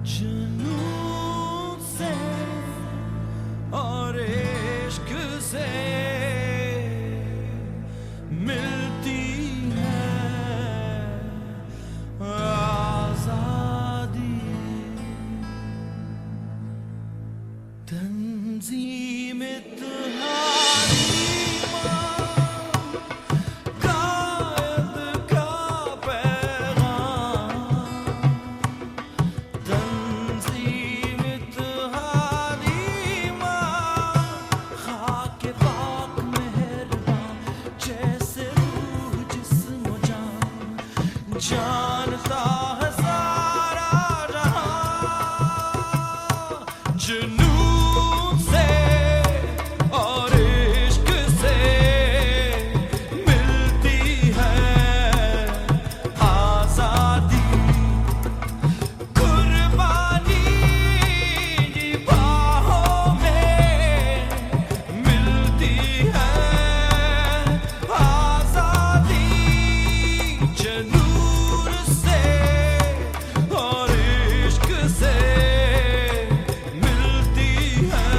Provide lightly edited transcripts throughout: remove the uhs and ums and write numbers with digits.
जुनून से और इश्क से मिलती है आजादी। तंजीम तुम्हारी कायद का पैगाम, तंजीम तुम्हारी खाके पाक मेहरबान, जैसे रूह जिस्म जान, जानता है सारा जहां। जुनून से और इश्क से मिलती है आजादी। कुर्बानी की बाहों में मिलती है आजादी। जुनून से और इश्क से मिलती है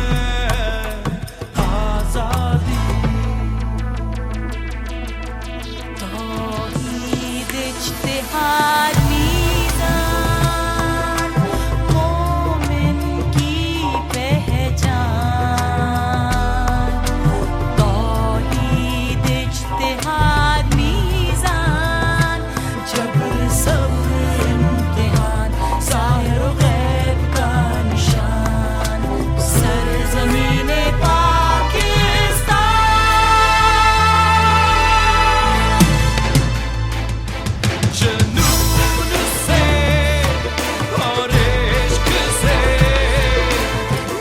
आजादी। तौहीद इज्तिहाद मीज़ान, मोमिन की पहचान। तौहीद इज्तिहाद मीज़ान, जबर सब्र इम्तिहान, ज़ाहिर व गैब का निशान। सरज़मीने पाकिस्तान। जुनून से और इश्क से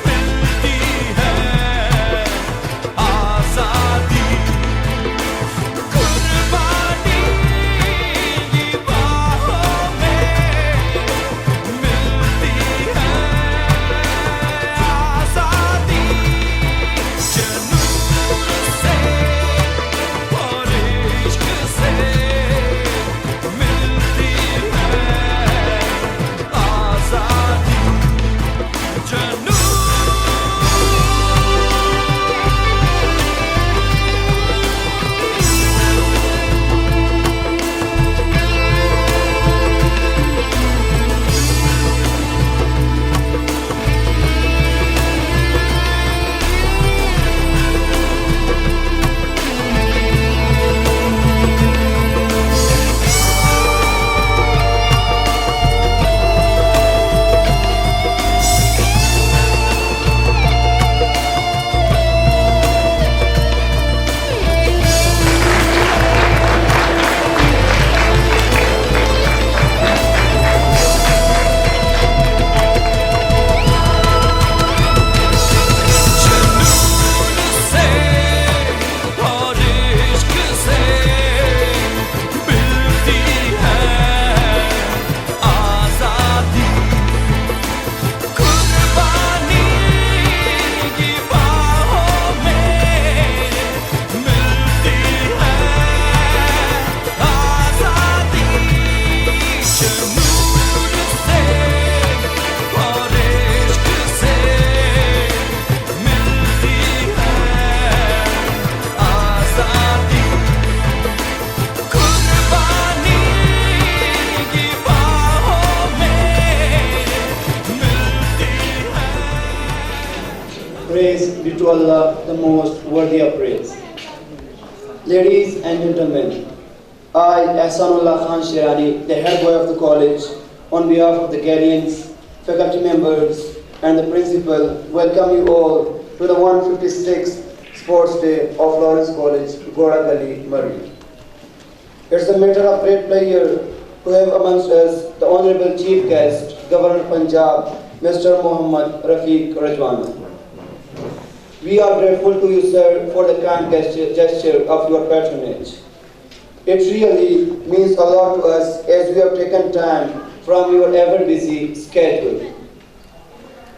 मिलती है आजादी। कुर्बानी की बाहों में मिलती है आजादी। जुनून से और इश्क से मिलती है आजादी। जुनून से और इश्क से मिलती है आजादी। कुर्बानी की बाहों में मिलती है आजादी। जुनून से और इश्क से मिलती है आजादी। कुर्बानी की बाहों में मिलती है। Praise be to Allah, the most worthy of praise. Ladies and gentlemen, I, Ahsanullah Khan Sherani, the head boy of the college, on behalf of the guardians, faculty members, and the principal, welcome you all to the 156th Sports Day of Lawrence College, Gora Gali, Murray. It's a matter of great pleasure to have amongst us the Honorable Chief Guest, Governor Punjab, Mr. Muhammad Rafiq Rajwana. We are grateful to you, sir, for the kind gesture of your patronage. It really means a lot to us as we have taken time from your ever busy schedule.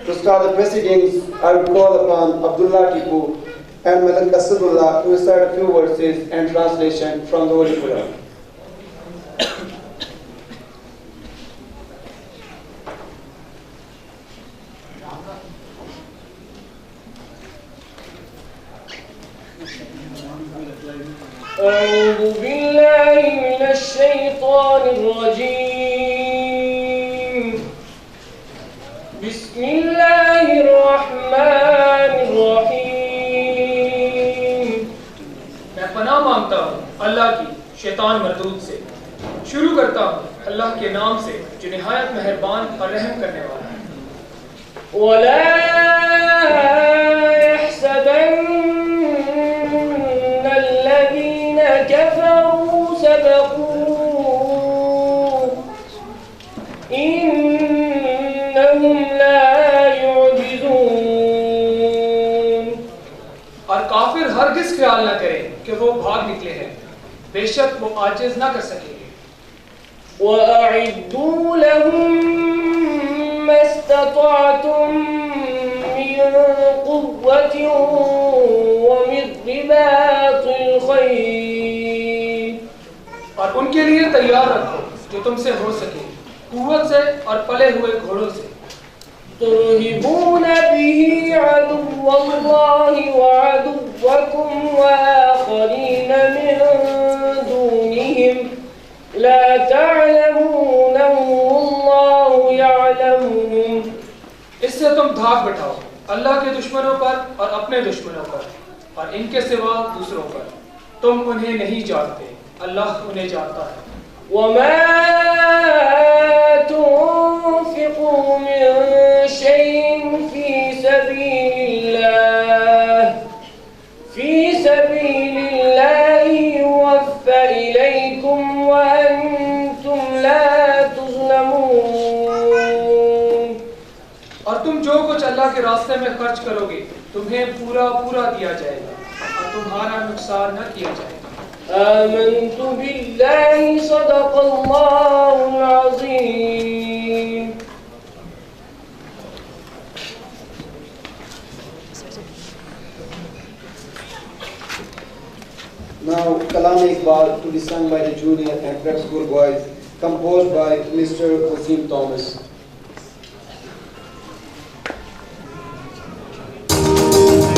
To start the proceedings, I would call upon Abdullah Tipu and Malik Asadullah to recite a few verses and translation from the Holy Quran. أعوذ بالله من الشيطان الرجيم بسم الله الرحمن الرحيم मैं पनाह मांगता हूँ अल्लाह की शैतान मरदूद से। शुरू करता हूँ अल्लाह के नाम से जो निहायत मेहरबान और रहम करने वाला है। ولا يحسبن الذين كفروا سبقوا إنهم لا يعجزون और काफिर हरगिज ख्याल न करें कि वो भाग निकले हैं, बेशक वो आजिज ना कर सकेंगे। وأعدوا لهم ما استطعتم من قوة ومن رباط الخيل और उनके लिए तैयार रखो जो तुमसे हो सके, कुव्वत से और पले हुए घोड़ों से। ترهبون به عدو الله وعدوكم وآخرين من دونهم لا تعلمونهم الله يعلمهم इससे तुम धाक बैठाओ अल्लाह के दुश्मनों पर और अपने दुश्मनों पर और इनके सिवा दूसरों पर। तुम उन्हें नहीं जानते, अल्लाह उन्हें जानता है। وما تنفقوا من شيء في سبيل الله يوفى إليكم وأنتم لا تظلمون और तुम जो कुछ अल्लाह के रास्ते में खर्च करोगे तुम्हें पूरा पूरा दिया जाएगा और तुम्हारा नुकसान न किया जाएगा। آمنت بالله صدق الله العظيم Now, Kalam Iqbal to be sung by the junior and prep school boys, composed by Mr. Wasim Thomas. Thank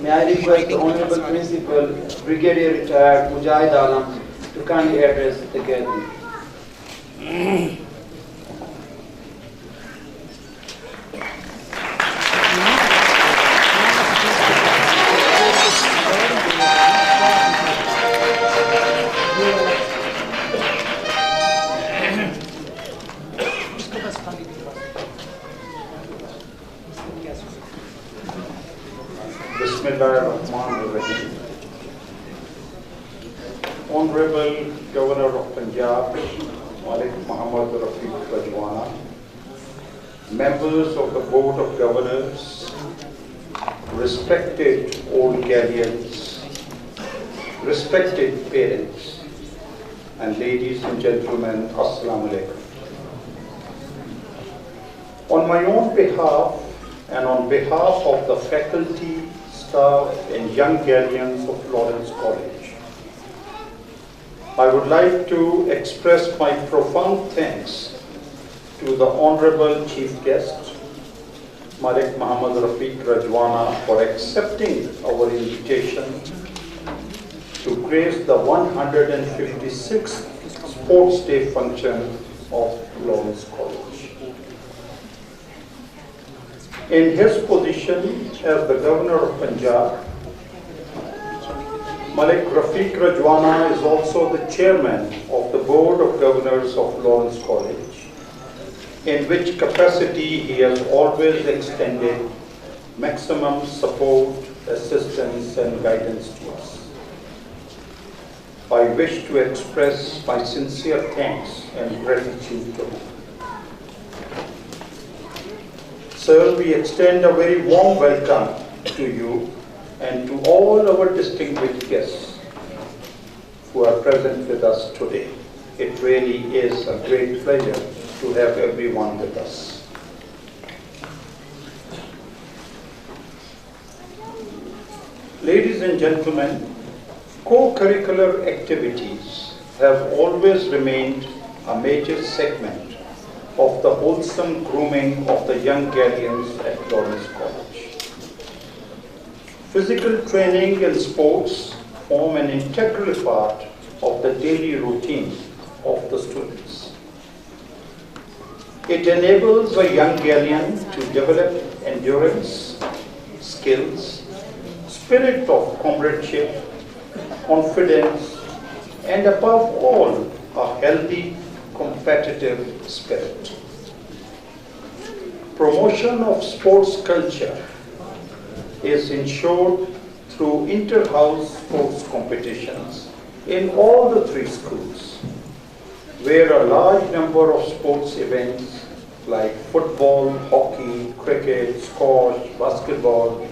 May I request the Honorable Principal, Brigadier Retired Mujahid Alam, to kindly address the gathering. Bismillahirrahmanirrahim. Honorable Governor of Punjab, Malik Muhammad Rafiq Rajwana, members of the Board of Governors, respected old guardians, respected parents, and ladies and gentlemen, Assalamu alaikum. On my own behalf and on behalf of the faculty, staff and young guardians of Lawrence College, I would like to express my profound thanks to the Honorable Chief Guest, Malik Muhammad Rafiq Rajwana, for accepting our invitation to grace the 156th Sports Day function of Lawrence College. In his position as the Governor of Punjab, Malik Rafiq Rajwana is also the Chairman of the Board of Governors of Lawrence College, in which capacity he has always extended maximum support, assistance and guidance to us. I wish to express my sincere thanks and gratitude to him. Sir, we extend a very warm welcome to you and to all our distinguished guests who are present with us today. It really is a great pleasure to have everyone with us. Ladies and gentlemen, co-curricular activities have always remained a major segment of the wholesome grooming of the young guardians at Lawrence College. Physical training and sports form an integral part of the daily routine of the students. It enables a young guardian to develop endurance, skills, spirit of comradeship, confidence, and above all, a healthy competitive spirit. Promotion of sports culture is ensured through inter-house sports competitions in all the three schools, where a large number of sports events like football, hockey, cricket, squash, basketball,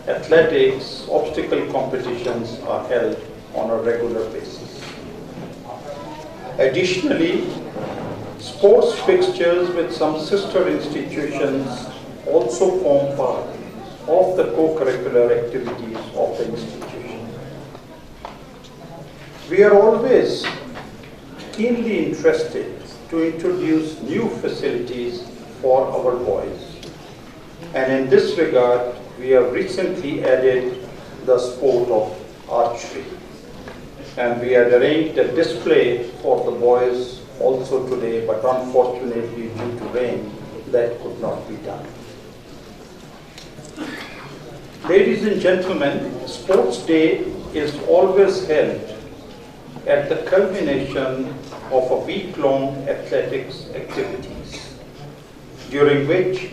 athletics, obstacle competitions are held on a regular basis. Additionally, sports fixtures with some sister institutions also form part of the co-curricular activities of the institution. We are always keenly interested to introduce new facilities for our boys. And in this regard, we have recently added the sport of archery. And we had arranged a display for the boys also today, but unfortunately due to rain, that could not be done. Ladies and gentlemen, Sports Day is always held at the culmination of a week-long athletics activities, during which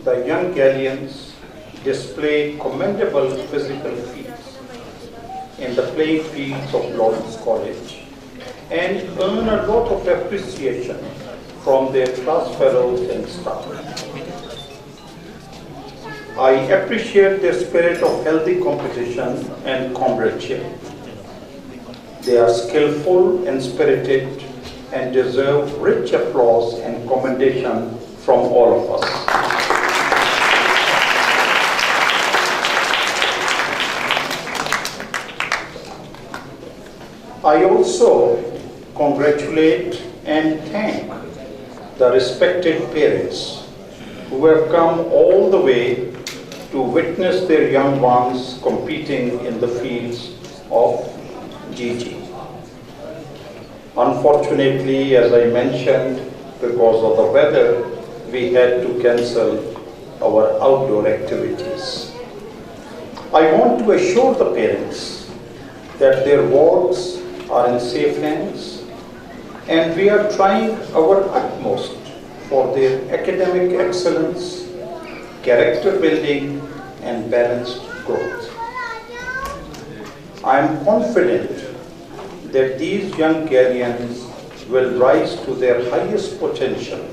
the young galleons display commendable physical feats in the playing fields of Lawrence College and earn a lot of appreciation from their class fellows and staff. I appreciate their spirit of healthy competition and comradeship. They are skillful and spirited and deserve rich applause and commendation from all of us. I also congratulate and thank the respected parents who have come all the way to witness their young ones competing in the fields of GG. Unfortunately, as I mentioned, because of the weather, we had to cancel our outdoor activities. I want to assure the parents that their wards are in safe hands, and we are trying our utmost for their academic excellence, character building, and balanced growth. I am confident that these young Ghanaians will rise to their highest potential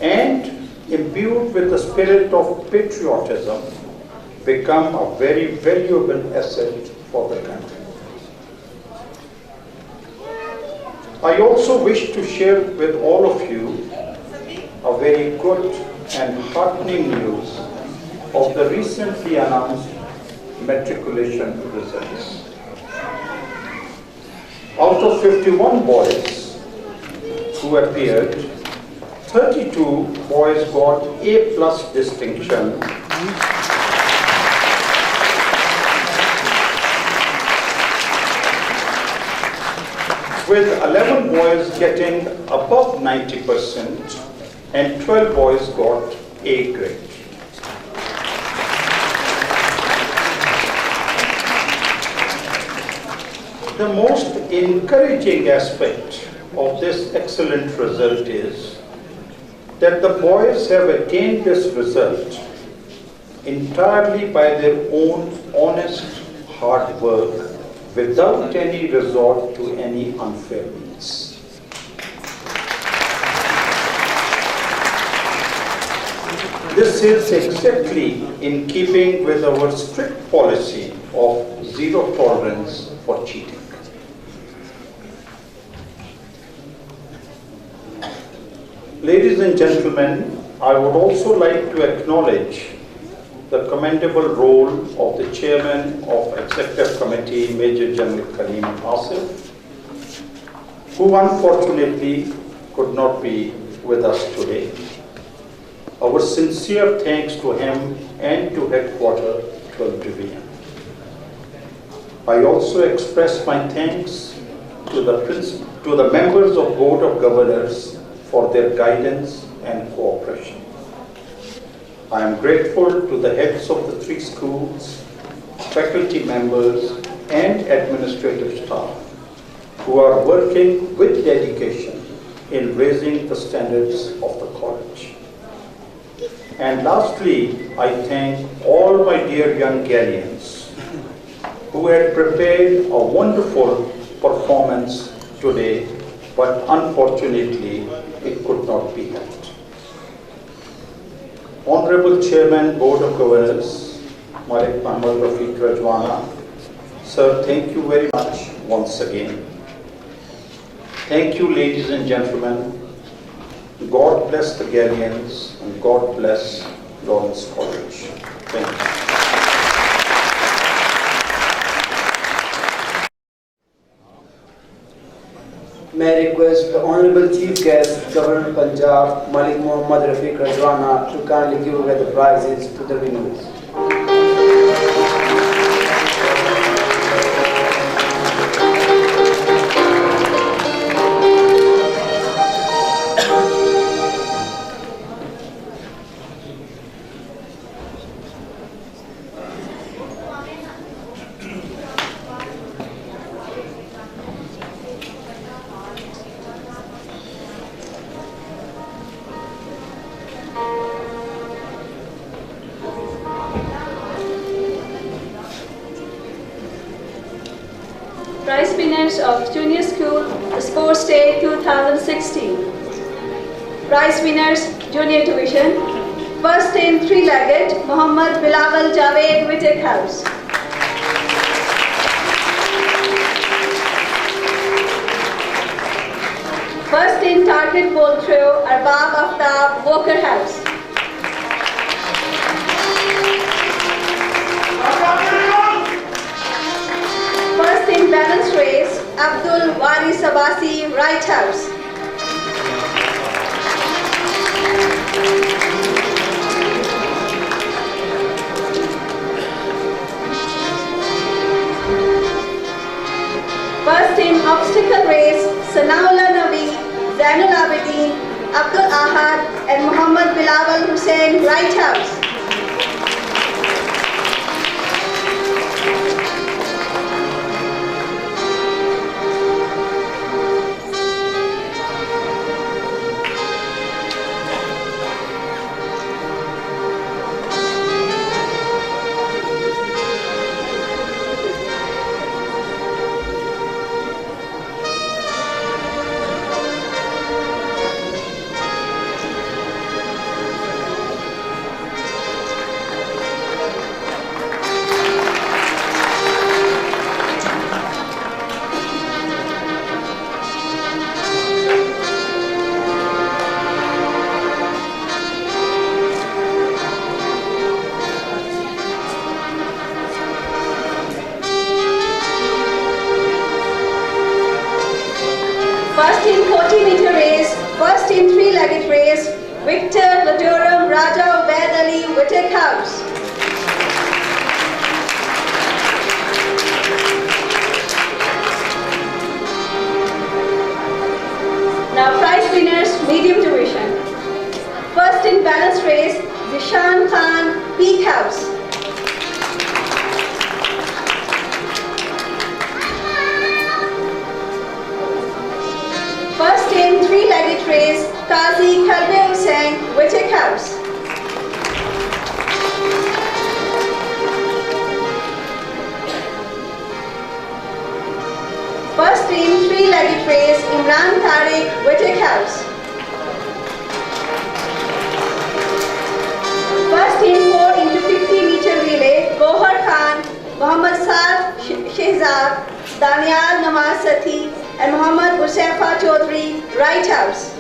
and, imbued with the spirit of patriotism, become a very valuable asset for the country. I also wish to share with all of you a very good and heartening news of the recently announced matriculation results. Out of 51 boys who appeared, 32 boys got A+ distinction, with 11 boys getting above 90% and 12 boys got A grade. The most encouraging aspect of this excellent result is that the boys have attained this result entirely by their own honest hard work, without any resort to any unfair means. This is exactly in keeping with our strict policy of zero tolerance for cheating. Ladies and gentlemen, I would also like to acknowledge the commendable role of the Chairman of Executive Committee, Major General Karim Asif, who unfortunately could not be with us today. Our sincere thanks to him and to Headquarter 12 Division. I also express my thanks to the members of Board of Governors for their guidance and cooperation. I am grateful to the heads of the 3 schools, faculty members, and administrative staff who are working with dedication in raising the standards of the college. And lastly, I thank all my dear young Ghanaians who had prepared a wonderful performance today, but unfortunately, it could not be held. Honorable Chairman, Board of Governors, Malik Muhammad Rafiq Rajwana, sir, thank you very much once again. Thank you, ladies and gentlemen. God bless the Ghanaians and God bless Lawrence College. Thank you. May I request the Honorable Chief Guest, Governor of Punjab, Malik Muhammad Rafiq Rajwana, to kindly give away the prizes to the winners. Prize winners of Junior School Sports Day 2016. Prize winners Junior Division. First in 3-legged, Muhammad Bilawal Javed, Wittek House. First in target ball throw, Arbab Aftab, Walker House. First in balance race, Abdul Wari Sabasi, Right House. Ahmad and Muhammad Bilawal Hussain, Right House. First in 40-meter race, first in three-legged race, Victor Ladorum Raja Ubaid Ali, Wittek House. Now prize winners, medium division. First in balance race, Zishan Khan, Peak House. First in three-legged race, Qazi Kalbe Hussain, Wittek House. First in three-legged race, Imran Tariq, Wittek House. First in 4 into 50-meter relay, Gohar Khan, Muhammad Saad Shehzad, Danial Nawaz Sathi, and Muhammad Usaifa Chaudhry, Right House.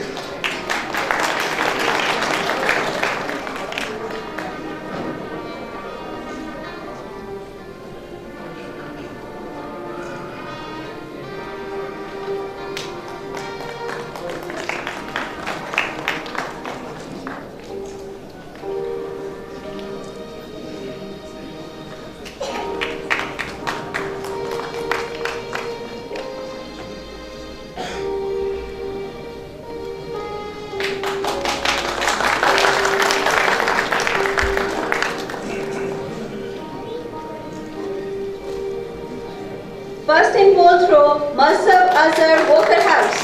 First in pole throw, Masab Azhar, Walker House.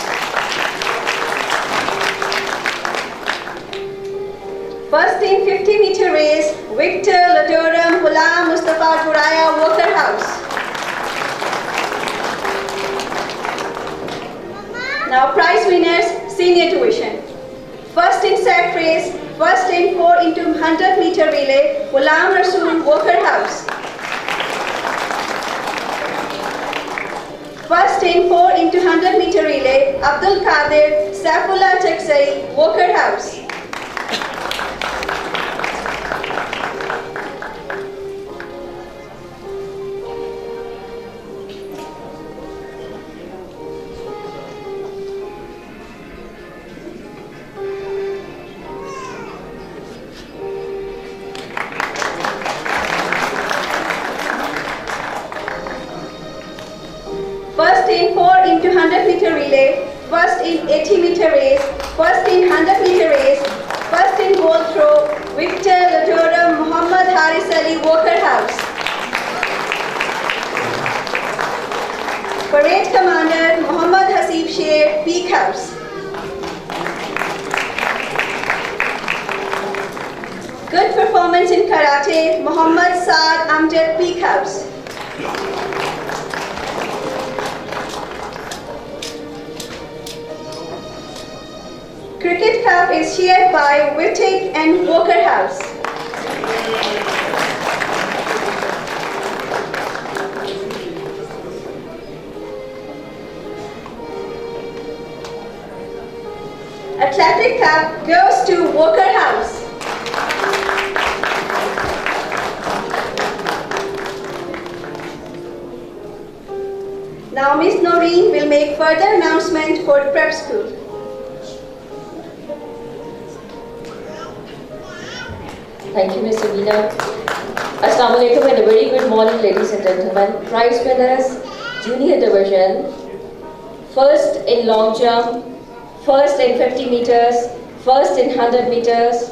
First in 50-meter race, Victor Ladorum Ghulam Mustafa Guraya, Walker House. Now prize winners, senior division. First in sack race, first in 4 into 100-meter relay, Ghulam Rasool, Walker House. First in 4 into 100-meter relay, Abdul Qadir Saifullah Chaksai, Walker House. First in 4 into 100-meter relay, first in 80-meter race, first in 100-meter race, first in goal throw, Victor Ladorum Muhammad Haris Ali, Walker House. Parade Commander Muhammad Hasib Sher, Peak House. Good performance in karate, Muhammad Saad Amjad, Peak House. Cricket Cup is shared by Wittek and Walker House. Athletic Cup goes to Walker House. Now Miss Noreen will make further announcement for the prep school. Thank you, Ms. Sabina. Assalamu alaikum and a very good morning, ladies and gentlemen. Prize winners, junior division, first in long jump, first in 50 meters, First in 100 meters,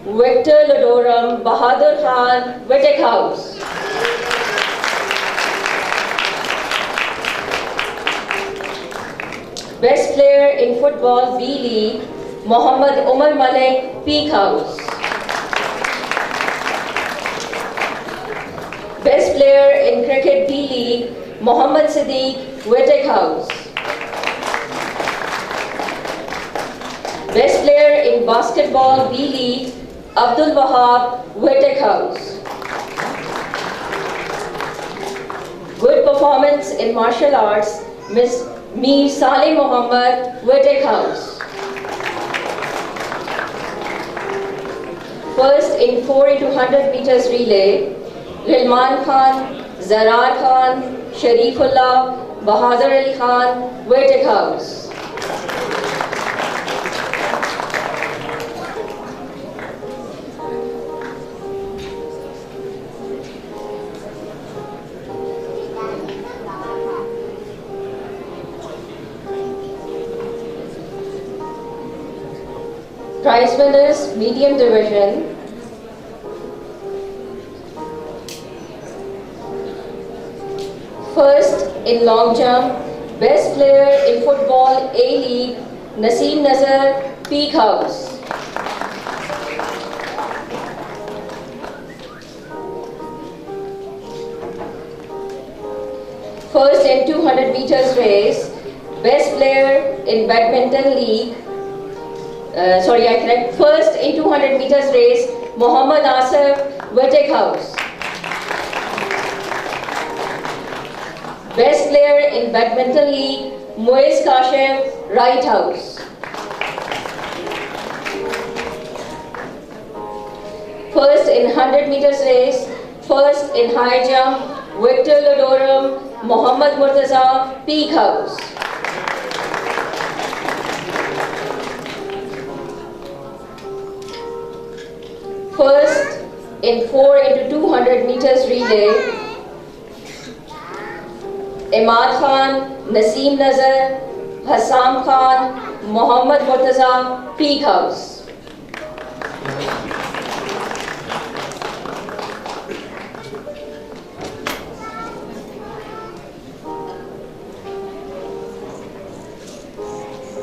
Victor Lodoram Bahadur Khan, Whittick House. Best player in football B League, Mohammad Umar Malik, Peak House. Best player in cricket B League, Mohammad Siddiq, Whittick House. Best player in basketball B League, Abdul Wahab, Whittick House. Good performance in martial arts, Miss Mir Saleh Muhammad, Whittick House. First in 4 into 100 meters relay, Rilman Khan, Zarar Khan, Sharifullah, Bahadur Ali Khan, Whittick House. Prize winners, medium division. First in long jump, best player in football A League, Naseem Nazar, Peak House. First in 200 meters race, best player in badminton league, first in 200 meters race, Mohammad Asif, Whittick House. Best player in badminton league, Muiz Kashif, Right House. First in 100 meters race, first in high jump, Victor Lodoram, Mohammad Murtaza, Peak House. First in 4 into 200 meters relay, Imad Khan, Naseem Nazar, Hassam Khan, Mohammad Murtaza, Peak House.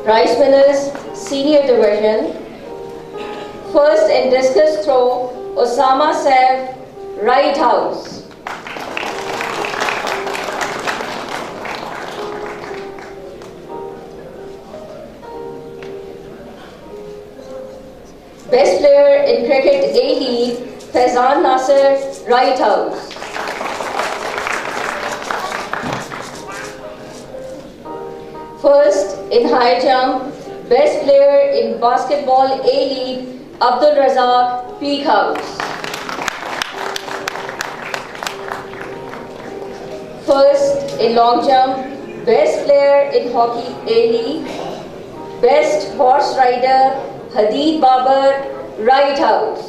Prize winners, senior division. First in discus throw, Osama Saif, Right House. Best player in cricket A League, Faizan Nasser, Right House. First in high jump, best player in basketball A League, Abdul Razak, Peak House. First in long jump, best player in hockey A League, best horse rider, Hadid Babar, Right House.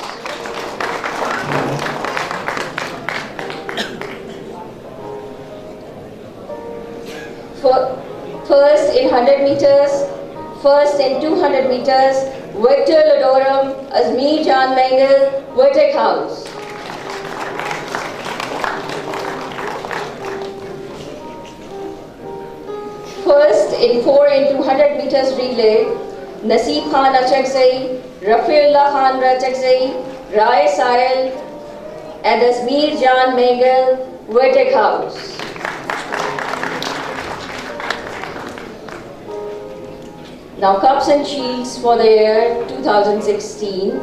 First in 100 meters, first in 200 meters, Victor Lodoram, Azmir Jan Mengal, Whittick House. First in 4 into 100 meters relay, Naseeb Khan Achakzai, Rafiullah Khan Rachakzai, Rai Sahil, and Azmir Jan Mengal, Whittick House. Now cups and shields for the year 2016.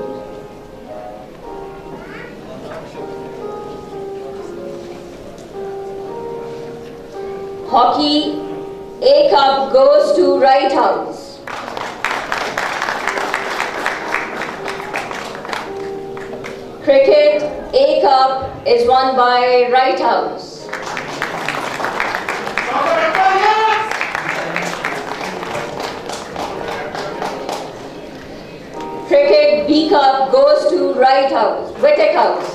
Hockey, A cup goes to Right House. Cricket, A cup is won by Right House. Cricket B cup goes to Right House, Whittick House.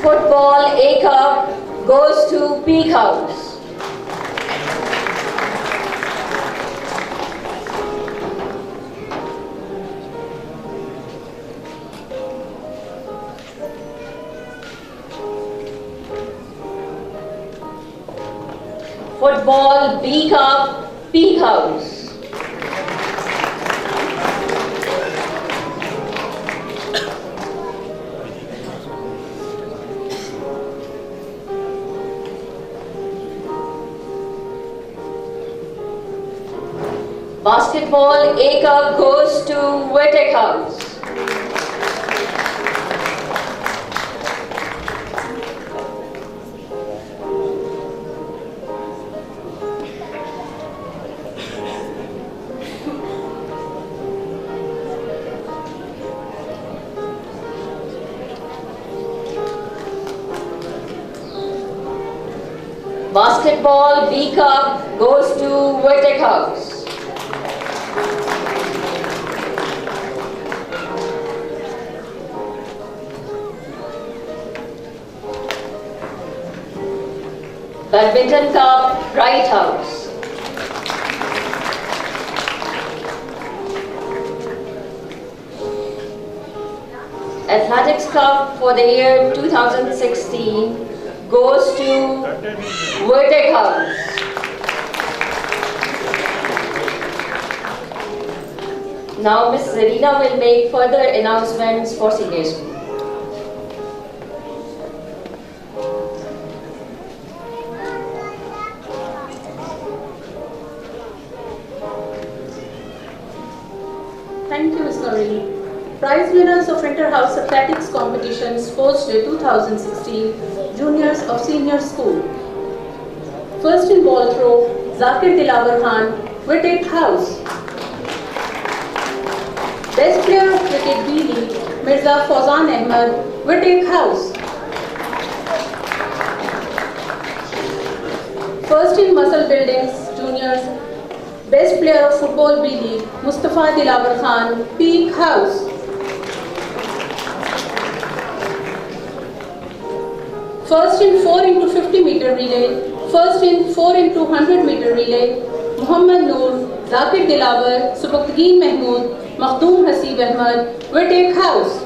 Football A Cup goes to Peak House. Football B Cup Peak House. Basketball A Cup goes to Wettek House. Basketball B Cup goes to Wettek House. Badminton Cup Wright House. Athletics Cup for the year 2016 goes to Wettek House. Now Ms. Zarina will make further announcements for senior school. Thank you, Ms. Gauri. Prize winners of Inter-House Athletics Competition Sports Day 2016, Juniors of Senior School. First in ball throw, Zakir Dilawar Khan, Wettek House. Best player of cricket B League, Mirza Fauzan Ahmed, Wettek House. First in muscle buildings, Juniors, Best player of football B League, Mustafa Dilawar Khan, Peak House. First in 4 into 50 meter relay, first in 4 into 100 meter relay, Muhammad Noor, Zakir Dilawar, Subaktigeen Mahmood, Makhdoom Hasib Ahmed, Wettek House.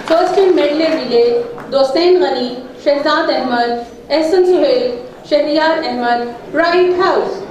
First in medley relay, Dostain Ghani, Shehzad Ahmed, Ehsan Suhail, Shahriyar Ahmed, Wright House.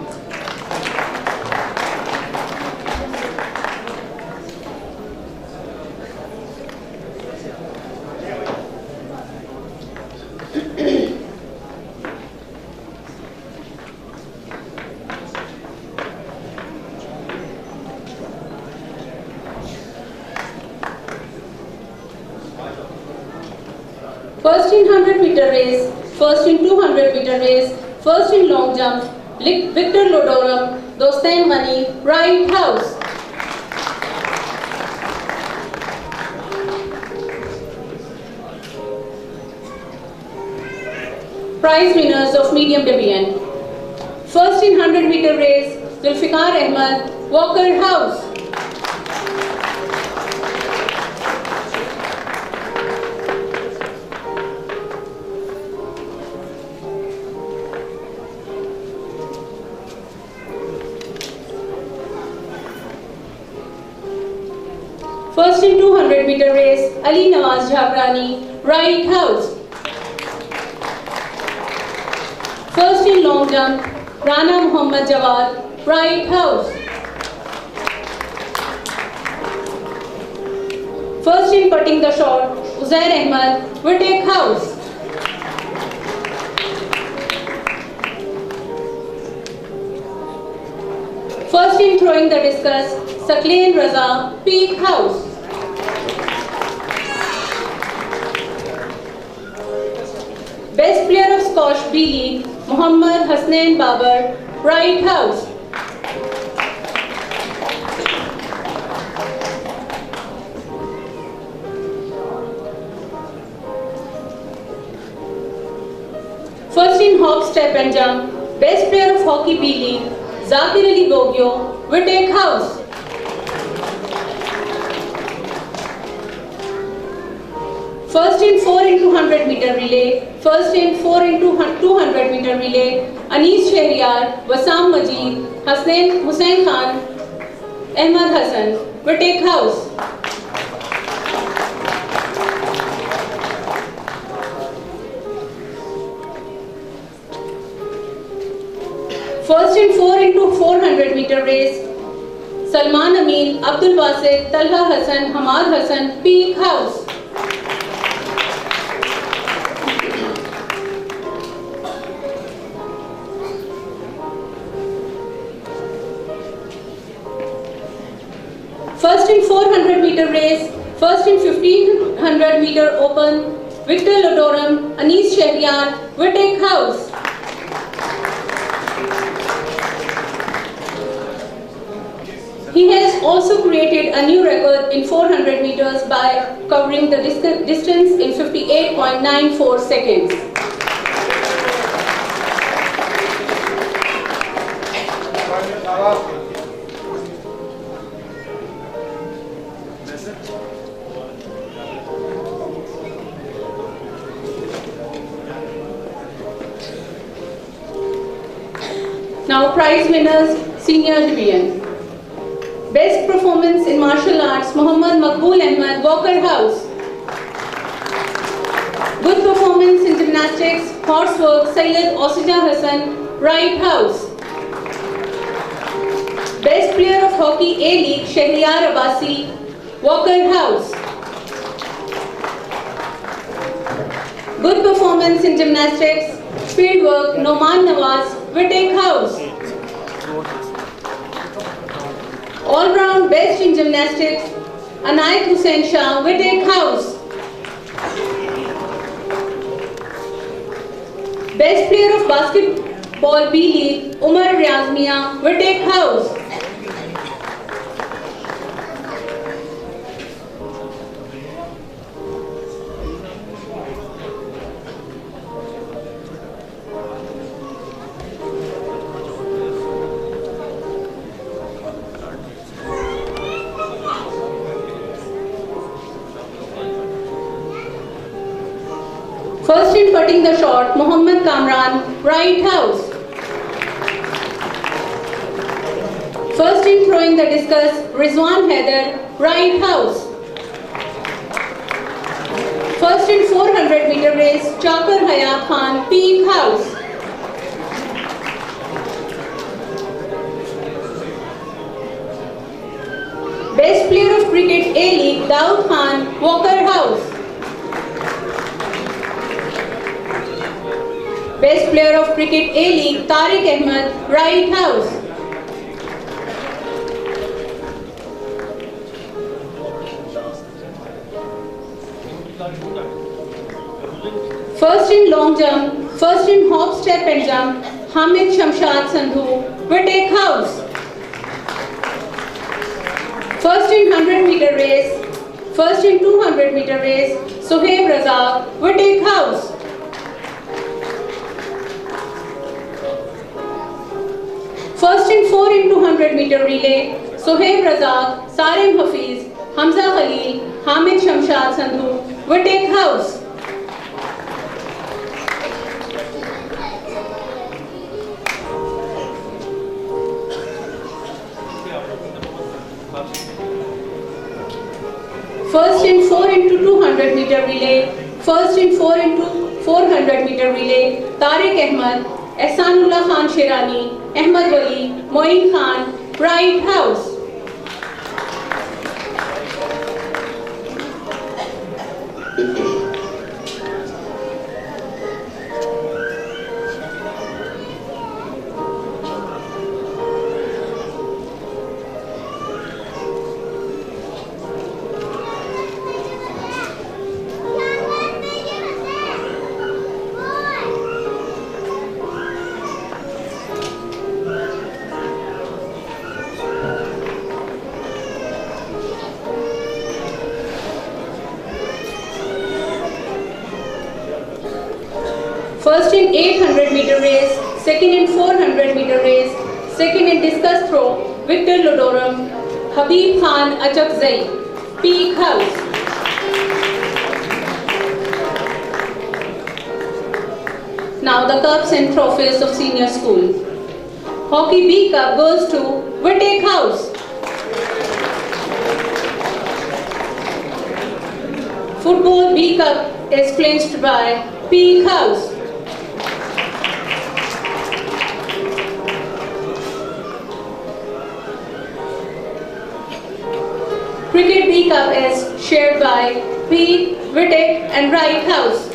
First in 100 meter race, first in 200 meter race, first in long jump, Victor Lodoram, Dostain Ghani, Wright House. Prize winners of medium division. First in 100 meter race, Zulfikar Ahmed, Walker House. First in 200 meter race, Ali Nawaz Jhagrani, Wright House. First in long jump, Rana Muhammad Jawad, Wright House. First in putting the shot, Uzair Ahmed, Wettek House. First in throwing the discus, Saklain Raza, Peak House. Best player of squash B League, Muhammad Hasnain Babar, Wright House. First in hop, step and jump, best player of hockey B League, Zakir Ali Gogyo, Wettek House. First in 4 into 100 meter relay, first in 4 into 200 meter relay, Anis Shahriyar, Wasam Majid, Hussain Khan, Ahmad Hassan, Vitek House. First in 4 into 400 meter race, Salman Amin, Abdul Basit, Talha Hassan, Hamad Hassan, Peak House. First in 400 meter race, first in 1500 meter open, Victor Lodoram, Anis Shahriyar, Vitek House. He has also created a new record in 400 meters by covering the distance in 58.94 seconds. Now prize winners, senior division. Best performance in martial arts, Muhammad Maqbool Ahmad, Walker House. Good performance in gymnastics, horsework, Syed Osija Hassan, Wright House. Best player of hockey A-League, Shahriyar Abbasi, Walker House. Good performance in gymnastics, fieldwork, Noman Nawaz, Vitek House. All-round best in gymnastics, Anayat Hussain Shah, Vitek House. Best player of basketball B-League, Umar Riaz Mia, Vitek House. First in putting the shot, Muhammad Kamran, Wright House. First in throwing the discus, Rizwan Haider, Wright House. First in 400 meter race, Chakar Hayat Khan, Peak House. Best player of cricket A-League, Daud Khan, Walker House. Best player of cricket A-League, Tariq Ahmed, Wright House. First in long jump, first in hop, step and jump, Hamid Shamshad Sandhu, Vitek House. First in 100 meter race, first in 200 meter race, Sohaib Razak, Vitek House. First in 4 into 100 meter relay, Sohaib Razak, Sarim Hafiz, Hamza Khalil, Hamid Shamshad Sandhu, Vitek House. First in 4 into 200 meter relay, first in 4 into 400 meter relay, Tariq Ahmed, Ehsanullah Khan Sherani, Ahmad Wali, Moin Khan, Wright House. First in 800 meter race, second in 400 meter race, second in discus throw, Victor Lodoram, Habib Khan Achakzai, Peak House. Now the cups and trophies of senior school. Hockey B Cup goes to Whittick House. Football B Cup is clinched by Peak House. Cricket B Cup is shared by P, Whittick and Wright House.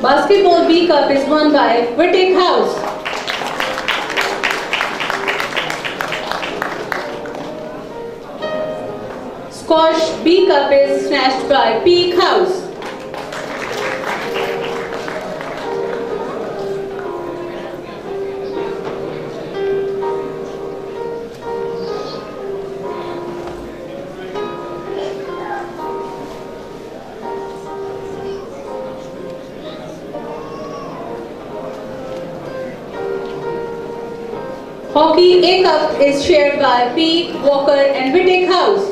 Basketball B Cup is won by Whittick House. Squash B Cup is snatched by Peak House. Hockey A Cup is shared by Peak, Walker and Whittick House.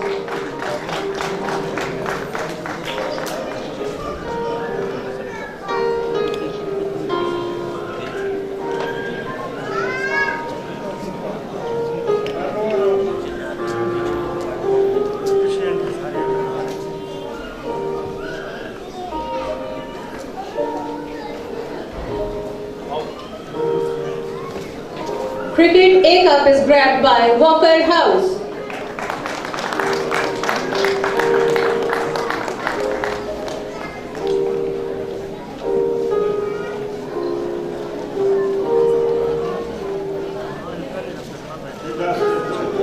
Cricket A Cup is grabbed by Walker House.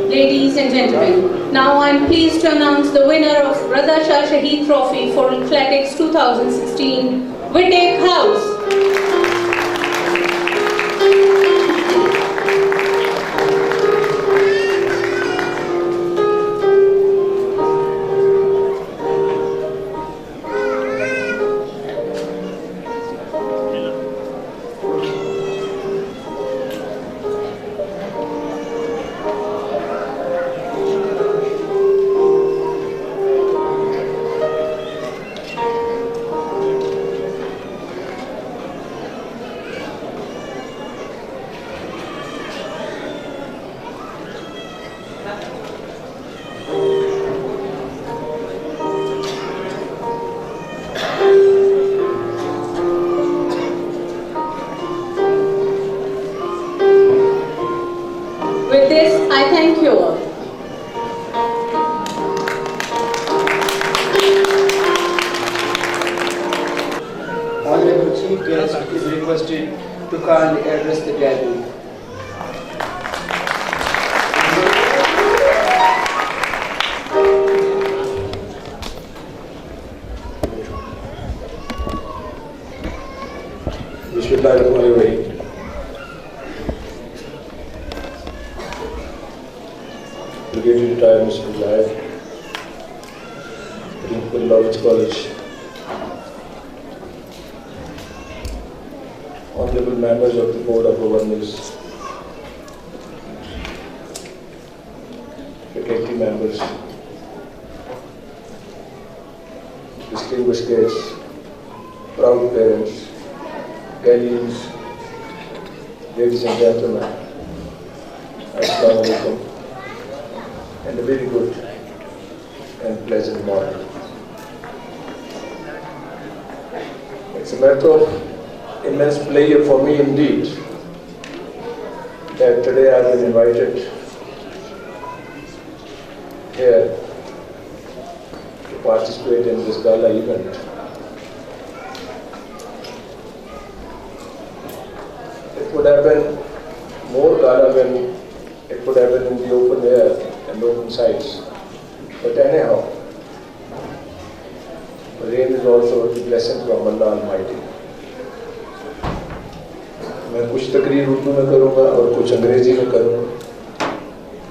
Ladies and gentlemen, now I am pleased to announce the winner of Raza Shah Shaheed Trophy for Athletics 2016, Whittick House. With this, I thank you all. Honorable Chief Guest is requested to kindly address the gathering. Bismillahirrahmanirrahim. Brigadier retired Mr. Live, Principal Lawrence College, honorable members of the Board of Governors, faculty members, distinguished guests, proud parents, guardians, ladies and gentlemen, Assalamu alaikum, and a very good and pleasant morning. It's a matter of immense pleasure for me indeed that today I've been invited here to participate in this gala event. It would have been more But anyhow, rain is also a blessing from Allah Almighty. मैं कुछ तकरीर उर्दू में करूँगा और कुछ अंग्रेज़ी में करूँगा,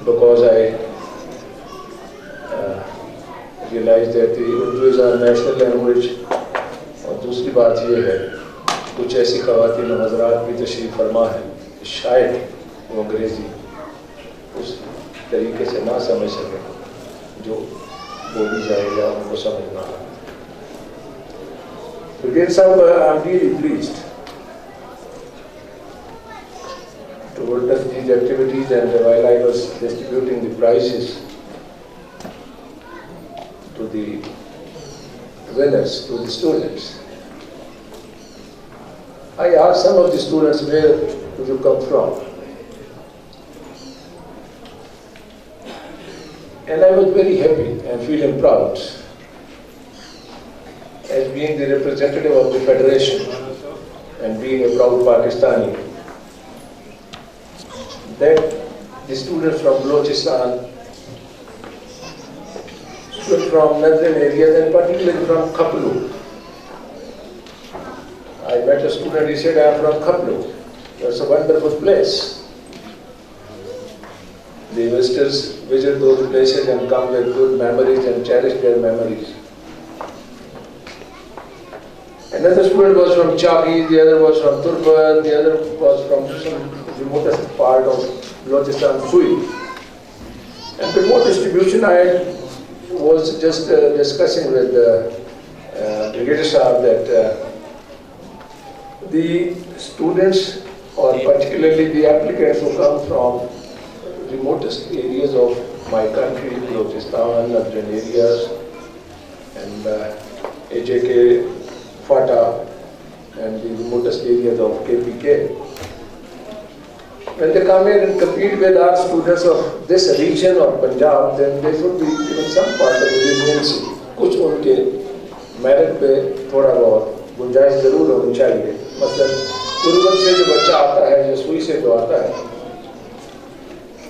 because I realize that the Urdu is our national language. और दूसरी बात ये है, कुछ ऐसी ख़वातीन और हज़रात भी तशरीफ़ फरमा है, शायद वो अंग्रेज़ी उस तरीके से ना समझ सके जो बोली जाए या उनको समझना है। तो ये सब I'm really pleased to witness these activities, and while I was distributing the prizes to the winners, to the students, I asked some of the students, where do you come from? And I was very happy and feeling proud as being the representative of the Federation and being a proud Pakistani, that the students from Balochistan, students from northern areas and particularly from Khaplu. I met a student, he said, I am from Khaplu. That's a wonderful place. The visitors visit those places and come with good memories and cherish their memories. Another student was from Chaki, the other was from Turban, the other was from some remotest part of Balochistan, Sui. And before distribution, I was just discussing with Brigadier Saab that the students, or particularly the applicants who come from remotest areas of my country, Balochistan, northern areas, and AJK, FATA, and the remotest areas of KPK. When they come in and compete with our students of this region or Punjab, then they should be given some part of the leniency. कुछ उनके merit पे थोड़ा बहुत गुंजाइश जरूर होनी चाहिए। मतलब तुर्बन से जो बच्चा आता है, जो सुई से जो आता है,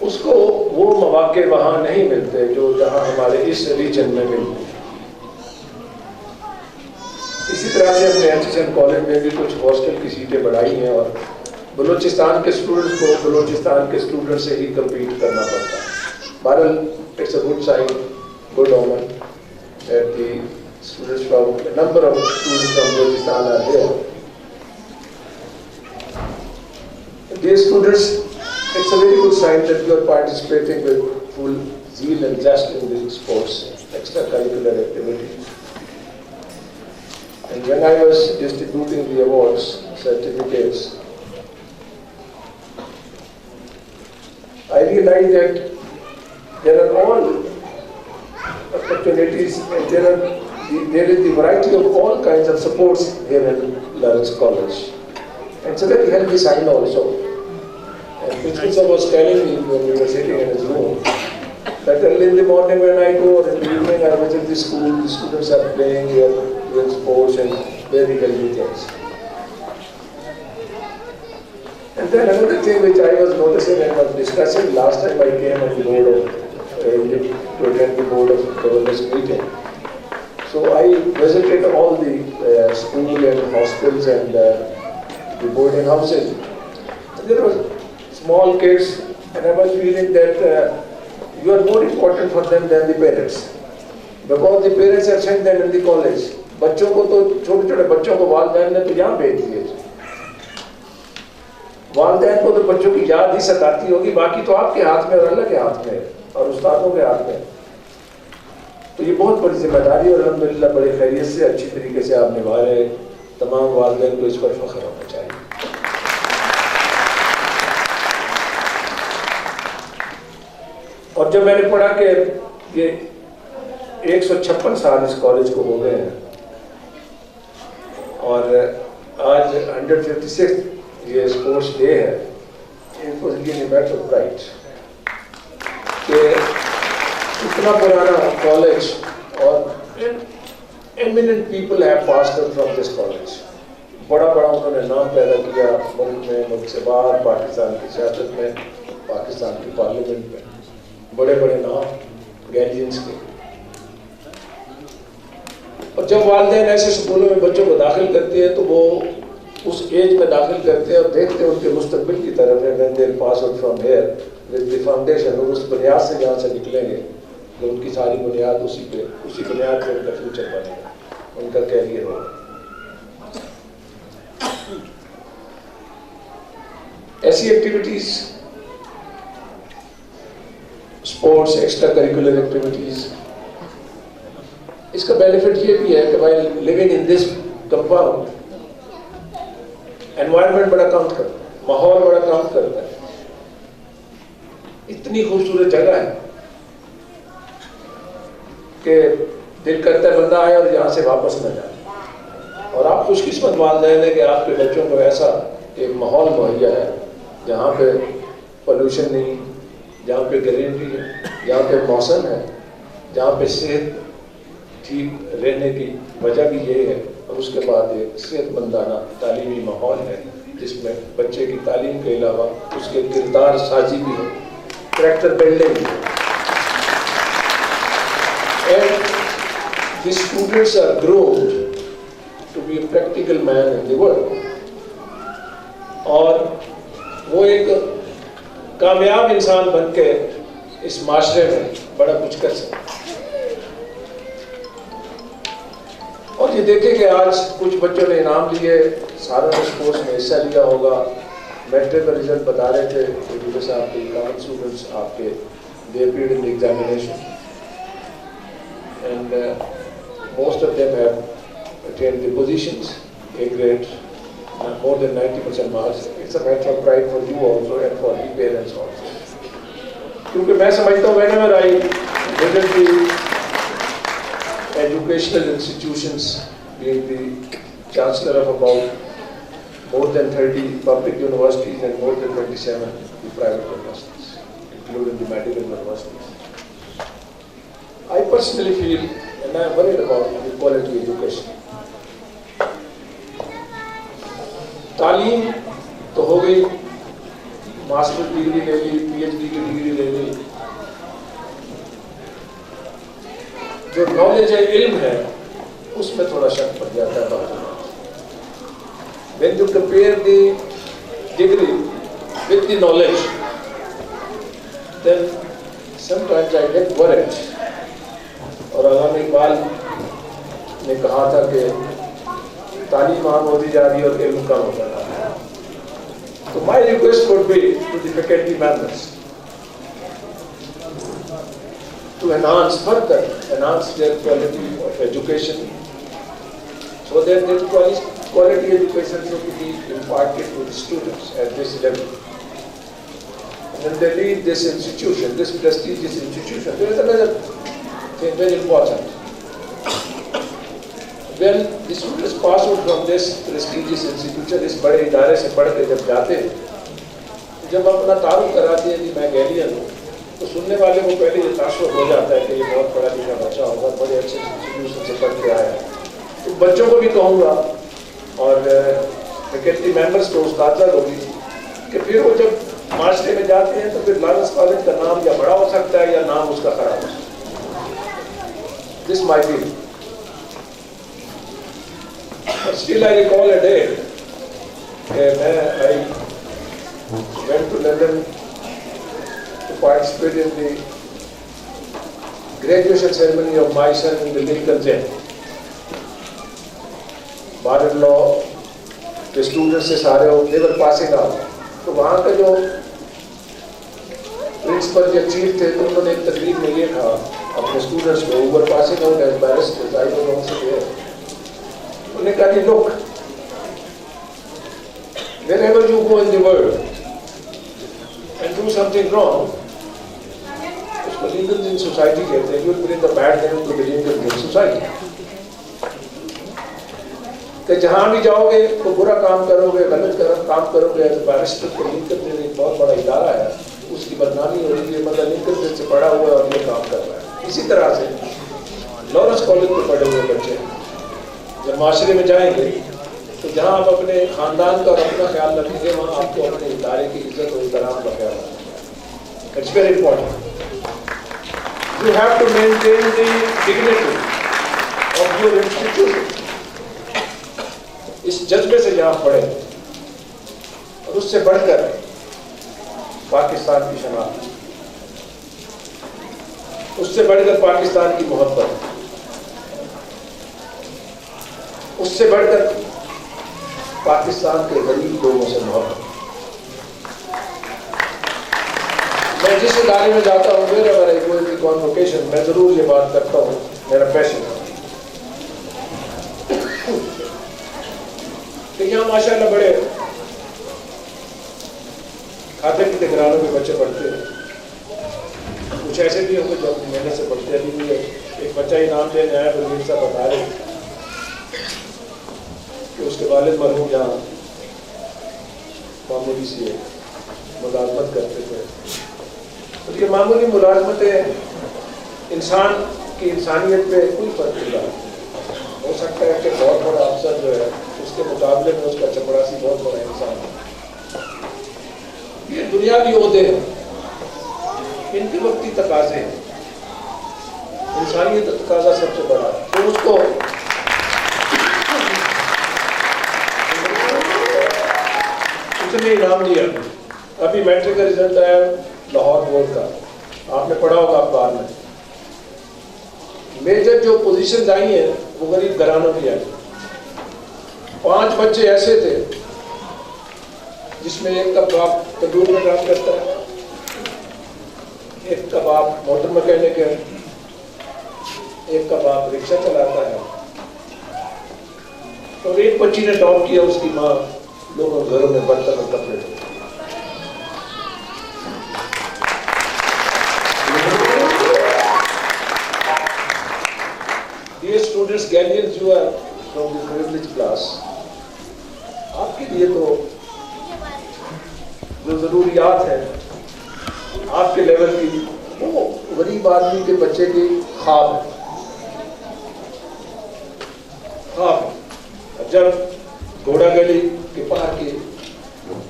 उसको वो मौके वहाँ नहीं मिलते जो जहाँ हमारे इस रीजन में मिलते। इसी तरह से हमने एचएसएन कॉलेज में भी कुछ हॉस्टल की सीटें बढ़ाई हैं और बलूचिस्तान के स्टूडेंट्स को बलूचिस्तान के स्टूडेंट से ही कम्पीट करना पड़ता है। बहरहाल it's a good sign, good omen that the students from number of students from Balochistan are here. Dear students, it's a very good sign that you are participating with full zeal and zest in the sports, extracurricular activities. And when I was distributing the awards, certificates, I realized that there are all opportunities and there is the variety of all kinds of supports here in Lawrence College. And it's a very healthy sign also. And Principal was telling me when we were sitting in his room that early in the morning when I go or in the evening I visit the school, the students are playing, they are doing sports and very healthy things. And then another thing which I was noticing and was discussing last time I came on the board of, to attend the board of governors meeting. So I visited all the school and hostels and the boarding houses. And there were small kids and I was feeling that you are more important for them than the parents. Because the parents have sent them in the college. बच्चों को तो छोटे-छोटे बच्चों को वालिदैन ने तो यहाँ भेज दिए। वालिदैन को तो बच्चों की याद ही सताती होगी, बाकी तो आपके हाथ में और अल्लाह के हाथ में और उस्तादों के हाथ में। तो ये बहुत बड़ी जिम्मेदारी और अल्हम्दुलिल्लाह बड़े खैरियत से अच्छी तरीके से आप निभा रहे। तमाम वालिदैन को इस पर फख्र होना चाहिए। और जब मैंने पढ़ा कि ये 156 साल इस कॉलेज को हो गए हैं और आज 156 ये स्पोर्ट्स डे है, it was really matter of pride कि इतना पुराना कॉलेज और eminent people have passed out from this college. बड़ा बड़ा उन्होंने नाम पैदा किया मुल्क में, मुल्क से बाहर, पाकिस्तान की सियासत में, पाकिस्तान की पार्लियामेंट में, बड़े बड़े नाम गैलियंस के। जब वालिदैन ऐसे स्कूलों में बच्चों को दाखिल करते हैं तो वो उस एज में दाखिल करते हैं और देखते हैं उनके मुस्तकबिल की तरफ है, when they'll pass out from here with the foundation, और उस बुनियाद से जहाँ से निकलेंगे तो उनकी सारी बुनियाद उसी बुनियाद पे उनका फ्यूचर बनेगा, उनका कैरियर होगा। ऐसी activities, sports, extra curricular activities, इसका बेनिफिट ये भी है कि while living in this compound, environment बड़ा काम करता है, माहौल बड़ा काम करता है। इतनी खूबसूरत जगह है कि दिल करता है बंदा आए और यहाँ से वापस न जाए। और आप खुशकिस्मत वालिदैन है कि आपके बच्चों को ऐसा एक माहौल मुहैया है जहाँ पे पोल्यूशन नहीं, जहाँ पे ग्रीनरी है, जहाँ पे मौसम है, जहाँ पे सेहत ठीक रहने की वजह भी ये है। और उसके बाद एक सेहतमंदाना तालीमी माहौल है जिसमें बच्चे की तालीम के अलावा उसके किरदार साजी भी हो, कैरेक्टर बिल्डिंग भी हो। And the students are grown to be a practical man in the world. और वो एक कामयाब इंसान बन के इस माशरे में बड़ा कुछ कर सकते। और ये देखें कि आज कुछ बच्चों ने इनाम लिए, सारों ने स्पोर्ट्स में हिस्सा लिया होगा। मैट्रिक का रिजल्ट बता रहे थे कि साहब के कॉमन स्टूडेंट्स आपके they appeared in the examination and most of them have attend the positions, A grade, more than 90% marks. It's a matter of pride for you also and for the parents also. क्योंकि मैं समझता हूँ whenever I visit the educational institutions, being the chancellor of about more than 30 public universities and more than 27 the private universities, including the medical universities, I personally feel, and I am worried about the quality education. तालीम तो हो गई, master degree ले ली, PhD की degree ले ली, जो knowledge है, इल्म है, उसमें थोड़ा शक पड़ जाता है बात। When you compare the degree with the knowledge, then sometimes I get worried. और अल्लामा इकबाल ने कहा था कि तालीम आम होती जा रही है और इल्म कम होता जा रहा है। तो my request would be to the faculty members to enhance their quality of education, so that their quality education should be imparted to the students at this level. When they leave this institution, this prestigious institution, there is another thing very important. When the students pass out from this prestigious institution, इस बड़े इदारे से पढ़ के जब जाते हैं, जब अपना तारुफ कराते हैं कि मैं गैलियन हूँ, तो सुनने वाले को पहले ये तासुर हो जाता है कि ये बहुत पढ़ा लिखा बच्चा होगा, बड़े अच्छे इंस्टीट्यूशन से पढ़ के आया है। तो बच्चों को भी कहूँगा और फैकल्टी मेंबर्स को, उस्ताद को भी, कि फिर वो जब माशरे में जाते हैं तो फिर लॉरेंस कॉलेज का नाम या बड़ा हो सकता है या नाम उसका खराब हो सकता है। This may be, but still I recall a day when I went to London to participate in the graduation ceremony of my son in the Lincoln's Inn. Bar law के students से सारे they were passing out. तो वहाँ का जो principal या chief थे, तो उन्होंने एक तकरीर में ये कहा अपने स्टूडेंट्स को, who were passing out as barristers, I was also there. उन्होंने कहा, look, wherever you go in the world and do something wrong, उसको Lincoln's Inn society कहते हैं, you will bring the bad name to the Lincoln's Inn society. कि जहाँ भी जाओगे तो बुरा काम करोगे, गलत काम करोगे, बैरिस्टर को लिंकन एक बहुत बड़ा इदारा है, उसकी बदनामी हो रही है, मतलब लिंकन से पढ़ा हुआ है और ये काम कर रहा है। इसी तरह से लॉरेंस कॉलेज में पढ़े हुए बच्चे जब माशरे में जाएंगे तो जहाँ आप अपने खानदान का और अपना ख्याल रखेंगे, वहाँ आपको अपने इदारे की इज्जत और एहतराम का ख्याल रखना। It's very important. You have to maintain the dignity of your institution इस जज्बे से यहाँ पढ़े और उससे बढ़कर पाकिस्तान की शनाख्त, उससे बढ़कर पाकिस्तान की मोहब्बत, उससे बढ़कर पाकिस्तान के गरीब लोगों से मोहब्बत। मैं जिस इदारे में जाता हूँ मेरा कोई भी कॉन्वोकेशन मैं जरूर ये बात करता हूँ, मेरा पैशन है कि यहाँ माशाल्लाह बड़े खाते पीते घरानों के बच्चे पढ़ते हैं। कुछ ऐसे भी होंगे जो अपनी मेहनत से पढ़ते हैं। अभी एक बच्चा ही नाम लेने आया, बलवीर साहब बता रहे कि उसके वालिद मरहूम यहाँ मामूली सी मुलाजमत करते थे। तो ये मामूली मुलाजमतें इंसान की इंसानियत पे कोई फर्क नहीं डालती। हो सकता है कि बहुत बड़ा अफसर जो है उसके मुकाबले में उसका चपड़ासी बहुत बड़ा इंसान है। ये दुनियावी ओहदे हैं, इनके वक्ती तकाजे हैं, इंसानियत का तकाजा सबसे बड़ा। तो उसको उसने इनाम दिया। अभी मैट्रिक का रिजल्ट आया लाहौर बोर्ड का, आपने पढ़ा होगा अखबार में। मेजर जो पोजीशंस आई हैं वो गरीब घरानों की आई। 5 बच्चे ऐसे थे जिसमें एक का बाप तंदूर में काम करता है, एक का बाप मोटर मैकेनिक है, एक का बाप रिक्शा चलाता है। और एक बच्ची ने टॉप किया, उसकी माँ लोगों घरों में बर्तन और कपड़े धोती। ये स्टूडेंट्स गैलियंस जो है फ्रॉम दिस प्रिविलेज क्लास, आपके लिए तो जो जरूरियात है आपके लेवल की, वो गरीब आदमी के बच्चे की ख्वाब है। ख्वाब जब घोड़ा गली के पार के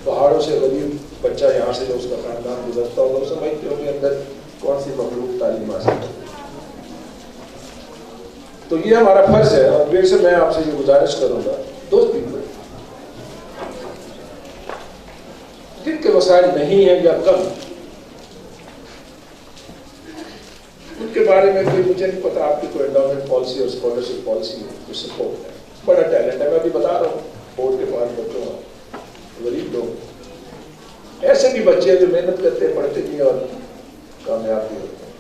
पहाड़ों से गरीब बच्चा यहाँ से जो उसका खानदान गुजरता होगा, उस समझते होंगे अंदर कौन सी मखलूक तालीम हासिल है। तो ये हमारा फर्ज है। और फिर से मैं आपसे ये गुजारिश करूंगा, दोस्त पीपल जिनके वसाइल नहीं है या कम, उनके बारे में कोई मुझे नहीं पता आपकी कोई एंडोमेंट पॉलिसी और स्कॉलरशिप पॉलिसी कुछ सपोर्ट है। बड़ा टैलेंट है, मैं अभी बता रहा हूँ बोर्ड के 5 बच्चों का, गरीब लोग, ऐसे भी बच्चे हैं जो मेहनत करते हैं, पढ़ते भी और कामयाब भी होते हैं।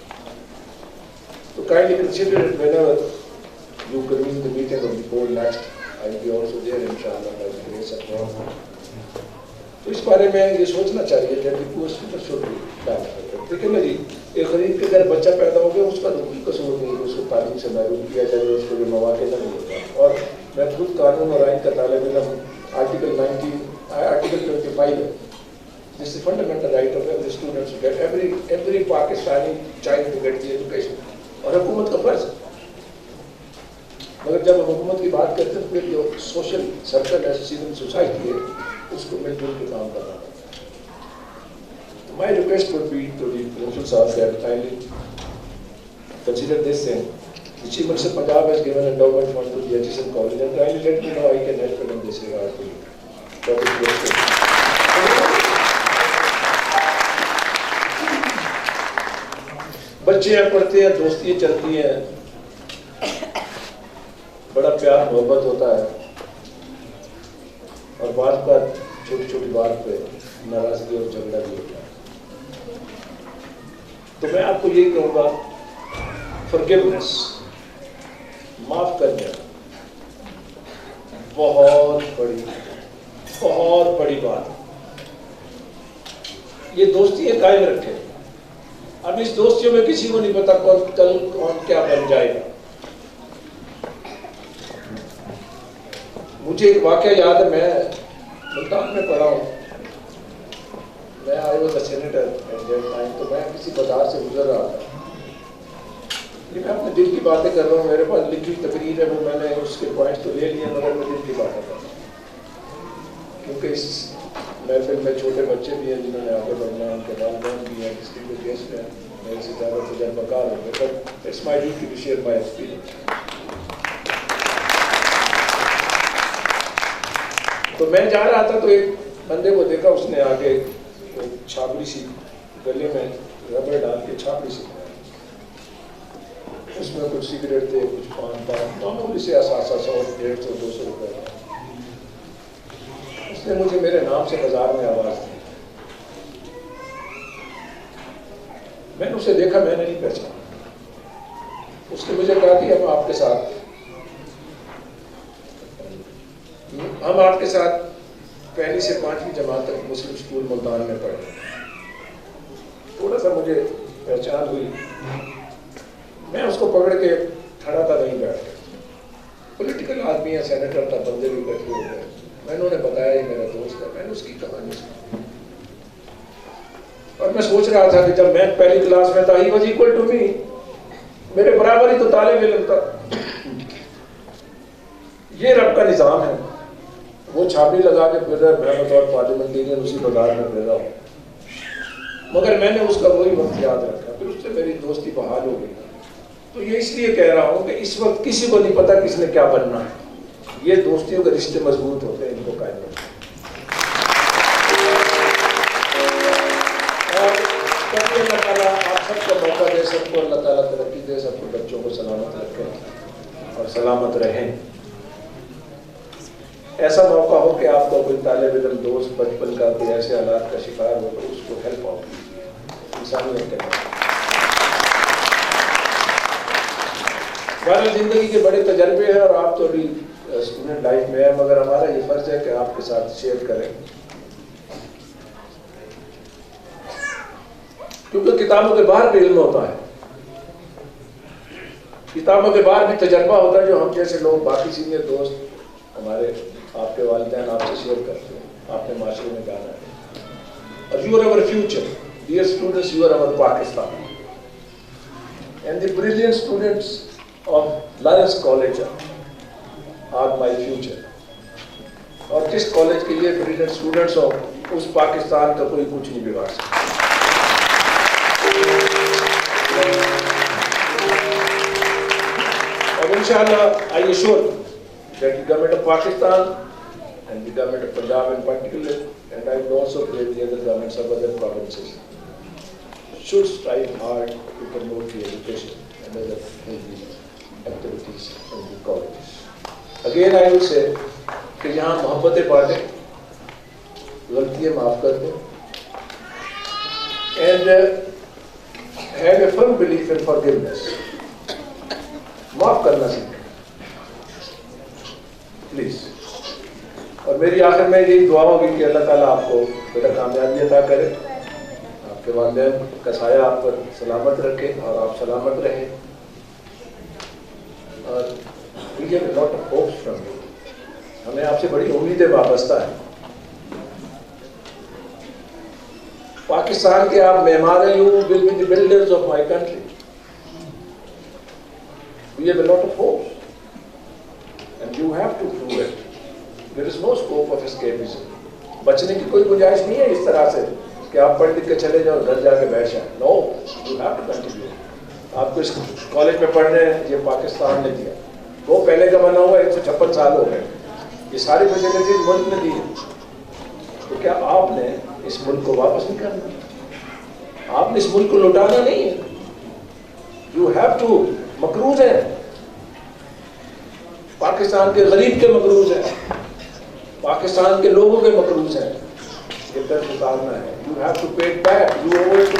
तो kindly consider it whenever you convene the meeting of the board next. I will be also there inshallah by the grace of God. तो इस बारे में ये सोचना चाहिए कि देखिए ना जी, एक गरीब के घर बच्चा पैदा हो गया, उसका तो कोई कसूर नहीं है, उसको तालीम से महरूम किया जाए, उसको जो मौके न मिलता। और मैं खुद कानून और आइन का तालिब इल्म, आर्टिकल 25 है, this is fundamental right of every student to get every Pakistani child to get the education, और हुकूमत का फर्ज है। मगर जब हम हुकूमत की बात करते हैं तो फिर जो सोशल सर्कल है, सिविल सोसाइटी है, उसको मिलजुल के काम करना पड़ता है। My request would be to the principal साहब that kindly consider this thing. The Chief Minister of Punjab has given endowment fund to the adjacent college, and kindly let me know I can help in this regard to you. बच्चे यहाँ पढ़ते हैं, दोस्तियाँ चलती हैं, बड़ा प्यार मोहब्बत होता है, और बात छोटी छोटी बात पे नाराजगी और झगड़ा भी होता है। तो मैं आपको यही कहूँगा, फॉरगिवनेस, माफ कर देना, बहुत बड़ी बात। ये दोस्तियां कायम रखें। अब इस दोस्तियों में किसी को नहीं पता कल कौन क्या बन जाएगा। मुझे एक वाकया याद है, मैं मुल्तान में पढ़ा हूँ, मैं I was a senator at that time. तो मैं किसी बाजार से गुजर रहा था, मैं अपने दिल की बातें कर रहा हूँ, मेरे पास लिखी तकरीर है, वो मैंने उसके पॉइंट्स तो ले लिए, मगर मैं दिल की बातें कर रहा हूँ, क्योंकि इस महफिल में छोटे बच्चे भी हैं जिन्होंने आगे बढ़ना है, उनके वालिदैन भी हैं, डिस्ट्रिक्ट गेस्ट हैं, मेरे से ज़्यादा तजर्बाकार होंगे, but it's my duty to share my experience. तो मैं जा रहा था तो एक बंदे को देखा, उसने आगे एक छाबड़ी सी गले में रबड़ डाल के छाबड़ी सी, उसमें कुछ सिगरेट थे, कुछ पान मामूली से 100, 150, 200 रुपए। उसने मुझे मेरे नाम से बाजार में आवाज दी। मैंने उसे देखा, मैंने नहीं पहचाना। उसने मुझे कहा कि हम आपके साथ पहली से 5वीं जमात तक मुस्लिम स्कूल मुल्तान में पढ़े। थोड़ा सा मुझे पहचान हुई, मैं उसको पकड़ के खड़ा था, नहीं बैठ गया। पॉलिटिकल आदमी है, सेनेटर था, बंदे भी बैठे हुए थे। मैंने उन्हें बताया ये मेरा दोस्त है, मैंने उसकी कहानी सुनी। और मैं सोच रहा था कि जब मैं पहली क्लास में था, he was equal to me, मेरे बराबर ही तो तालिब इल्म था। ये रब का निजाम है। वो छाबड़ी लगा के फिर रहा, मैं बतौर पार्लियामेंटेरियन उसी बाजार में फिर रहा हूँ। मगर मैंने उसका वही वक्त याद रखा, फिर उससे मेरी दोस्ती बहाल हो गई। तो ये इसलिए कह रहा हूँ कि इस वक्त किसी को नहीं पता किसने क्या बनना है। ये दोस्तियों के रिश्ते मजबूत होते हैं, इनको कायम रखें। और कभी अल्लाह ताला आप सबको मौका दे, सबको अल्लाह ताला तरक्की दे, सबको बच्चों को सलामत रखें और सलामत रहें। ऐसा मौका हो कि आपको कोई तालिब इल्म दोस्त बचपन का कोई ऐसे हालात का शिकार हो तो उसको हेल्प आउट कीजिए, इंसानियत के नाम। हमारी जिंदगी के बड़े तजर्बे हैं और आप तो अभी स्टूडेंट लाइफ में है, मगर हमारा ये फर्ज है कि आपके साथ शेयर करें, क्योंकि किताबों के बाहर भी इल्म होता है, किताबों के बाहर भी तजर्बा होता है जो हम जैसे लोग, बाकी सीनियर दोस्त हमारे, आपके वालिदैन आपसे शेयर करते हैं। आपने माशरे में जाना है और you are our future, dear students, you are our Pakistan and the brilliant students of Lawrence College are my future. और जिस कॉलेज के लिए ब्रिलियंट स्टूडेंट्स हो, उस पाकिस्तान का कोई कुछ नहीं बिगाड़ सकता। और इंशाअल्लाह I assure that the government of Pakistan and the government of Punjab in particular, and I will also pray the other governments of other provinces, should strive hard to promote the education and other activities in the colleges. Again I will say कि यहाँ मोहब्बतें बांटें, गलतियाँ माफ कर दें, and have a firm belief in forgiveness. माफ करना सीखें please. और मेरी आखिर में यही दुआ होगी कि अल्लाह ताला आपको बेटा कामयाबी अता करे, आपके वालिदैन का साया आप पर सलामत रखे और आप सलामत रहें। और we have a lot of hopes from you, हमें आपसे बड़ी उम्मीदें वाबस्ता है। पाकिस्तान के आप मेहमान हैं, you will be the builders of my country. We have a lot of hopes and you have to prove it. There is no scope of escapism. बचने की कोई गुंजाइश नहीं है इस तरह से कि आप पढ़ लिख के चले जाओ, घर जाके बैठ जाए। No, you have to continue. आपको इस कॉलेज में पढ़ने ये पाकिस्तान ने दिया, वो पहले का बना हुआ 156 साल हो गए, ये सारी फैसिलिटीज मुल्क ने दी है। तो क्या आपने इस मुल्क को वापस नहीं करना? आपने इस मुल्क को लौटाना नहीं है। यू हैव टू, मकरूज है पाकिस्तान के गरीब के मकरूज हैं, पाकिस्तान के लोगों के मकरूज हैं, ये कर्ज उतारना है। You have to pay it back, you owe it to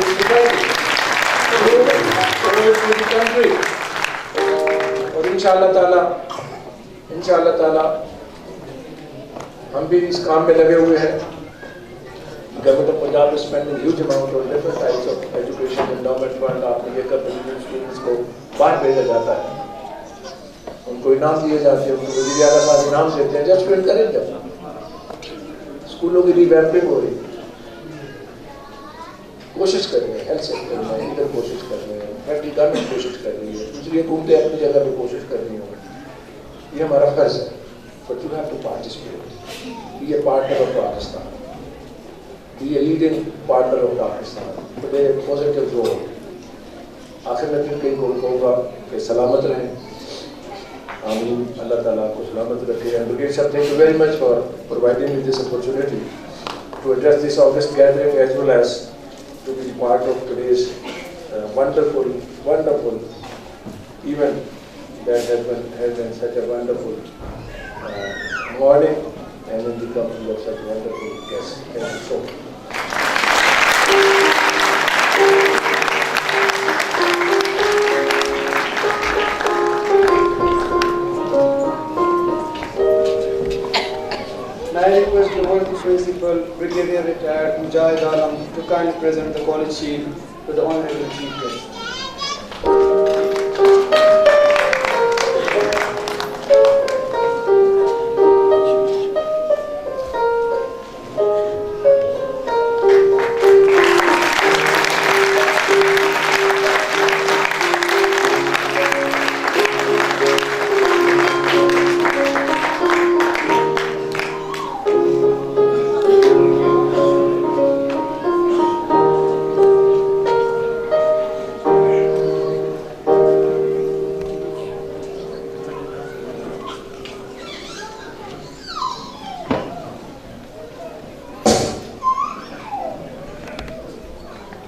the country। और इंशाअल्लाह ताला हम भी इस काम में लगे हुए हैं। Government of Punjab is spending huge amount on different types of education endowment fund. आपने देखा स्टूडेंट्स को बाहर भेजा जाता है, उनको इनाम दिए जाते हैं, उनको वज़ीर आला साहब इनाम देते हैं। जस्ट इनकरेज जब स्कूलों की रिवैम्पिंग हो रही, कोशिश कर रहे हैं, हेल्थ सेक्टर में इधर कोशिश कर रहे हैं, फैक्ट्री गवर्नमेंट कोशिश कर रही है, दूसरी हुकूमतें अपनी जगह पे कोशिश कर रही होंगी। ये हमारा फर्ज है, but you have to participate, be a partner of Pakistan, be a leading partner of Pakistan, play a positive role. आखिर में फिर कहीं को कहूँगा कि सलामत रहें, Amin. Allah Ta'ala ko salamat rakhe. And Brigadier sir, thank you very much for providing me this opportunity to address this august gathering as well as to be part of today's wonderful event that has been such a wonderful morning and in the company of such wonderful guests. Thank you so much. May I request the worthy principal, Brigadier Retired Mujahid Alam, to kindly present the college shield to the Honorable Chief Guest.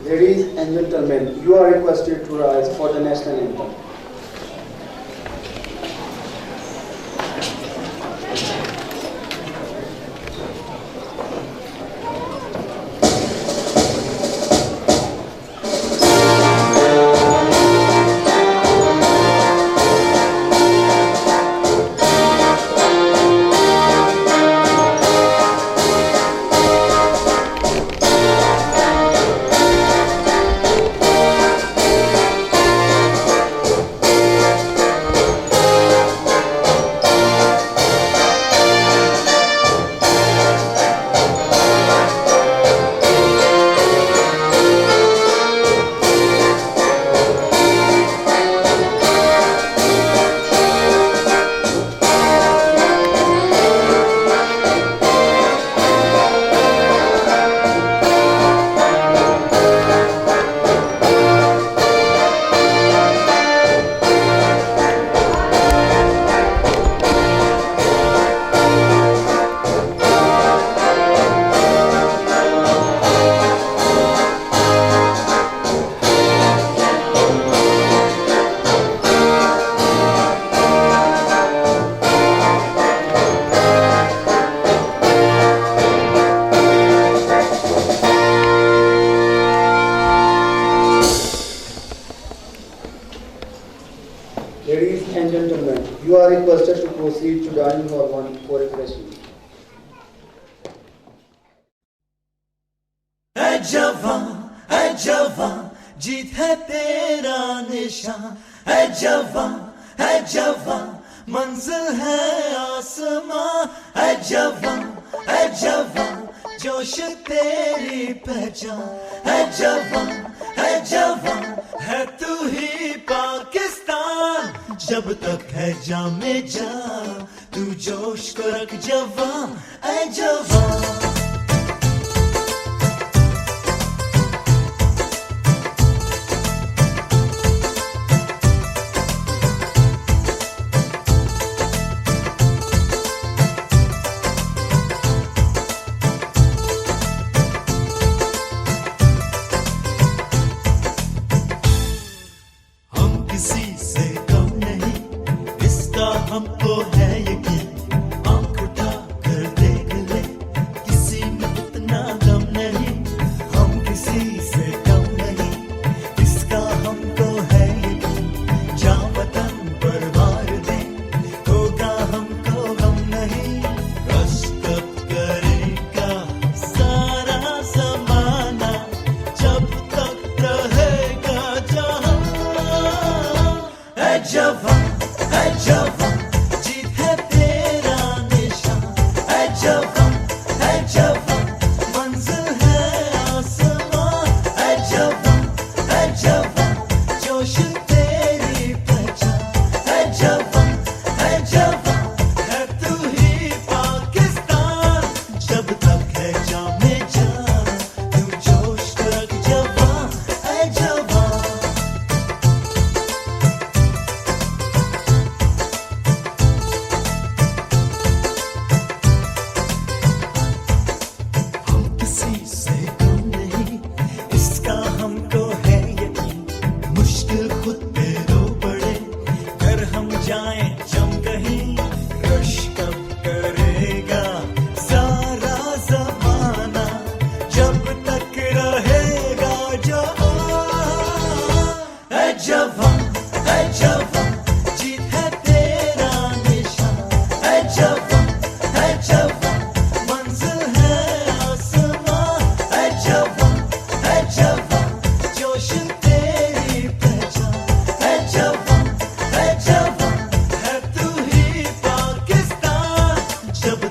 Ladies and gentlemen, you are requested to rise for the national anthem. Ladies and gentlemen, you are requested to proceed to dining hall 1 for refreshment. ऐ जवां जीत है तेरा निशान ऐ जवां मंजिल है आसमां ऐ जवां जोश तेरी पहचान ऐ जवां है तू ही पाकिस्तान जब तक है जामे जा तू जोश को रख जवां ऐ जवां हमको है यकीन आँख उठा कर देख ले किसी में इतना दम नहीं हम किसी से कम नहीं इसका हमको है यकीन जहाँ वतन पर वार दे होगा हमको गम नहीं रश्क करेगा सारा ज़माना जब तक रहेगा जहाँ ऐ जवां जीत है जब